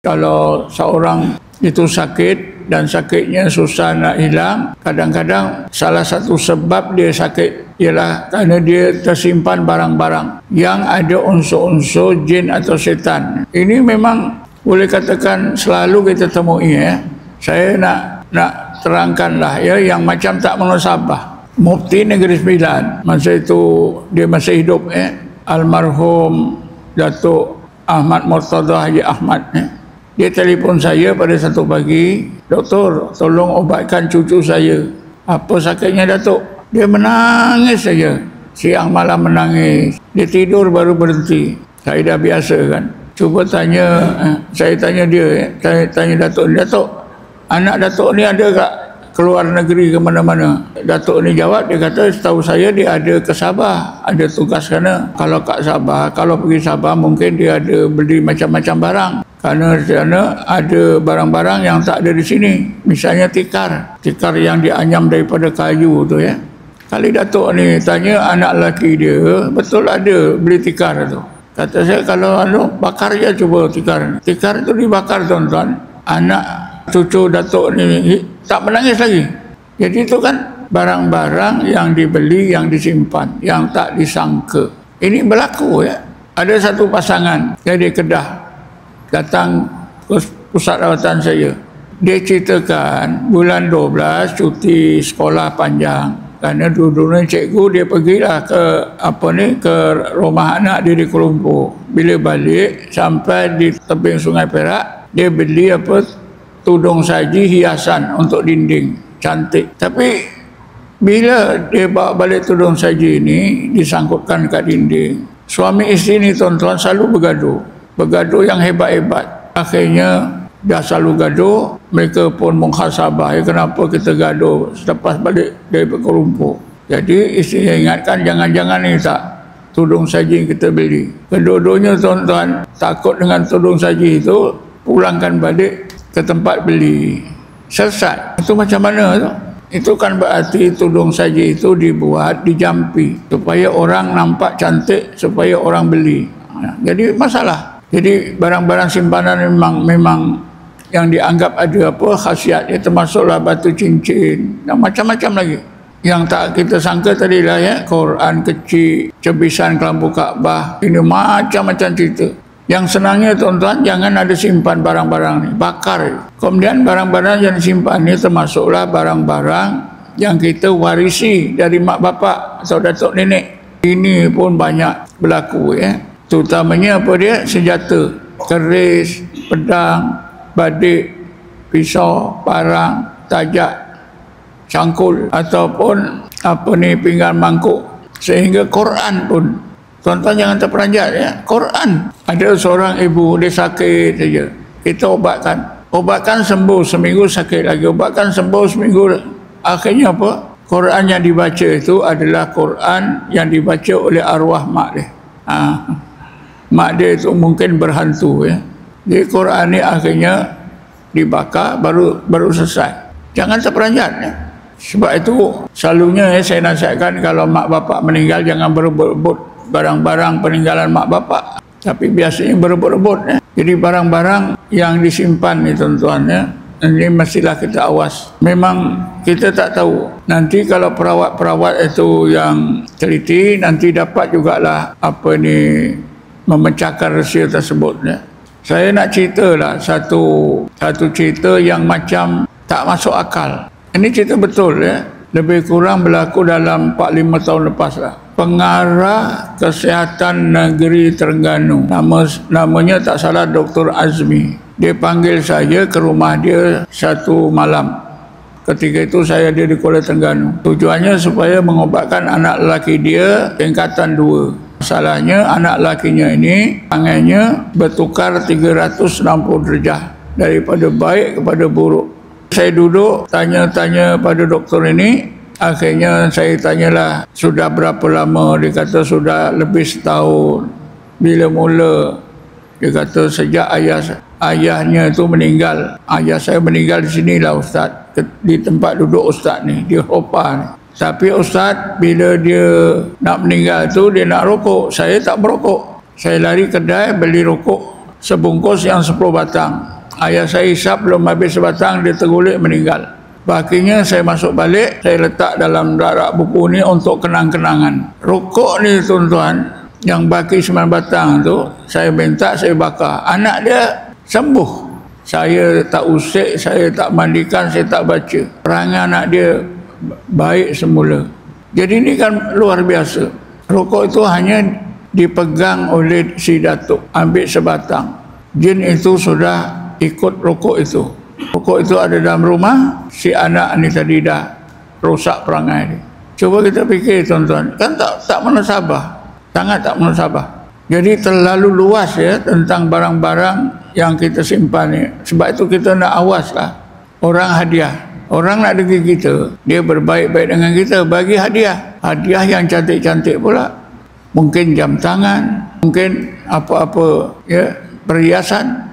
Kalau seorang itu sakit dan sakitnya susah nak hilang, kadang-kadang salah satu sebab dia sakit ialah kerana dia tersimpan barang-barang yang ada unsur-unsur jin atau syaitan. Ini memang boleh katakan selalu kita temui ya. Saya nak terangkanlah ya, yang macam tak munasabah. Mufti Negeri Sembilan masa itu dia masih hidup almarhum Datuk Ahmad Murtada Haji Ahmad dia telefon saya pada satu pagi, "Doktor, tolong obatkan cucu saya." "Apa sakitnya, Datuk?" Dia menangis saja, siang malam menangis. Dia tidur baru berhenti. Saya dah biasa kan. Cuba tanya, saya tanya dia, saya tanya Datuk, "Datuk, anak Datuk ni ada tak keluar negeri ke mana-mana?" Datuk ni jawab, dia kata, "Setahu saya dia ada ke Sabah, ada tugas sana." Kalau kat Sabah, kalau pergi Sabah mungkin dia ada beli macam-macam barang. Kerana di sana ada barang-barang yang tak ada di sini. Misalnya tikar yang dianyam daripada kayu tu ya. Kali Datuk ni tanya anak lelaki dia, "Betul ada beli tikar tu?" Kata saya, "Kalau bakar je cuba tikar." Tikar tu dibakar tuan-tuan. Anak cucu Datuk ni tak menangis lagi. Jadi itu kan barang-barang yang dibeli, yang disimpan, yang tak disangka. Ini berlaku ya. Ada satu pasangan dari Kedah datang ke pusat rawatan saya. Dia ceritakan bulan 12 cuti sekolah panjang. Kerana dulu-dulu cikgu dia pergilah ke rumah anak dia di Kuala Lumpur. Bila balik sampai di tebing Sungai Perak, dia beli tudung saji hiasan untuk dinding, cantik. Tapi bila dia bawa balik tudung saji ini disangkutkan kat dinding, suami isteri ni tuan-tuan selalu bergaduh yang hebat-hebat. Akhirnya dah selalu gaduh, mereka pun muhasabah, kenapa kita gaduh selepas balik dari Kuala Lumpur. Jadi isteri ingatkan, jangan-jangan ni tak tudung saji kita beli. Kedua-duanya tuan-tuan takut dengan tudung saji itu, pulangkan balik ke tempat beli. Selesai. Itu macam mana tu? Itu kan berarti tudung saji itu dibuat, dijampi supaya orang nampak cantik, supaya orang beli. Jadi masalah. Jadi barang-barang simpanan memang yang dianggap ada khasiatnya, termasuklah batu cincin dan macam-macam lagi. Yang tak kita sangka tadilah ya, Quran kecil, cebisan kelambu Kaabah, ini macam-macam cerita. Yang senangnya tuan-tuan, jangan ada simpan barang-barang ni, bakar. Kemudian barang-barang yang disimpan ni termasuklah barang-barang yang kita warisi dari mak bapak atau datuk nenek. Ini pun banyak berlaku ya. Terutamanya senjata, keris, pedang, badik, pisau, parang, tajak, cangkul ataupun pinggan mangkuk, sehingga Quran pun. Tuan-tuan jangan terperanjat ya. Quran. Ada seorang ibu dia sakit saja, kita obatkan sembuh, seminggu sakit lagi, obatkan sembuh seminggu. Akhirnya Quran yang dibaca itu adalah Quran yang dibaca oleh arwah mak dia. Mak dia itu mungkin berhantu ya. Jadi Quran ni akhirnya dibakar, baru selesai. Jangan terperanjat ya. Sebab itu selalunya saya nasihatkan, kalau mak bapak meninggal jangan berebut barang-barang peninggalan mak bapak, tapi biasanya berebut-rebut ya. Jadi barang-barang yang disimpan ni tuan-tuan ya, ini mestilah kita awas. Memang kita tak tahu nanti kalau perawat-perawat itu yang teliti, nanti dapat jugalah memecahkan rahsia tersebut ya. Saya nak ceritalah satu cerita yang macam tak masuk akal. Ini cerita betul ya. Lebih kurang berlaku dalam 4-5 tahun lepas lah. Pengarah Kesihatan Negeri Terengganu, namanya tak salah Dr. Azmi. Dia panggil saya ke rumah dia satu malam. Ketika itu saya ada di Kuala Terengganu. Tujuannya supaya mengobatkan anak lelaki dia tingkatan 2. Masalahnya anak lakinya ini tangannya bertukar 360 derajat, daripada baik kepada buruk. Saya duduk tanya-tanya pada doktor ini. Akhirnya saya tanyalah, sudah berapa lama? Dia kata sudah lebih setahun. Bila mula? Dia kata sejak ayahnya itu meninggal. Ayah saya meninggal di sinilah Ustaz, di tempat duduk Ustaz ni, di Eropah ni. Tapi Ustaz, bila dia nak meninggal tu, dia nak rokok. Saya tak berokok. Saya lari kedai beli rokok sebungkus yang 10 batang. Ayah saya hisap belum habis sebatang, dia tergulik meninggal. Bakinya saya masuk balik, saya letak dalam rak buku ni untuk kenang-kenangan. Rokok ni tuan-tuan, yang baki 9 batang tu, saya minta saya bakar. Anak dia sembuh. Saya tak usik, saya tak mandikan, saya tak baca. Perangai anak dia baik semula. Jadi ini kan luar biasa. Rokok itu hanya dipegang oleh si datuk, ambil sebatang. Jin itu sudah ikut rokok itu. Rokok itu ada dalam rumah, si anak ni tadi dah rosak perangai dia. Cuba kita fikir tuan-tuan, kan tak munasabah. Sangat tak munasabah. Jadi terlalu luas ya tentang barang-barang yang kita simpan ni. Sebab itu kita nak awaslah orang hadiah. Orang nak dengki kita, dia berbaik-baik dengan kita, bagi hadiah. Hadiah yang cantik-cantik pula. Mungkin jam tangan, mungkin apa-apa ya, perhiasan.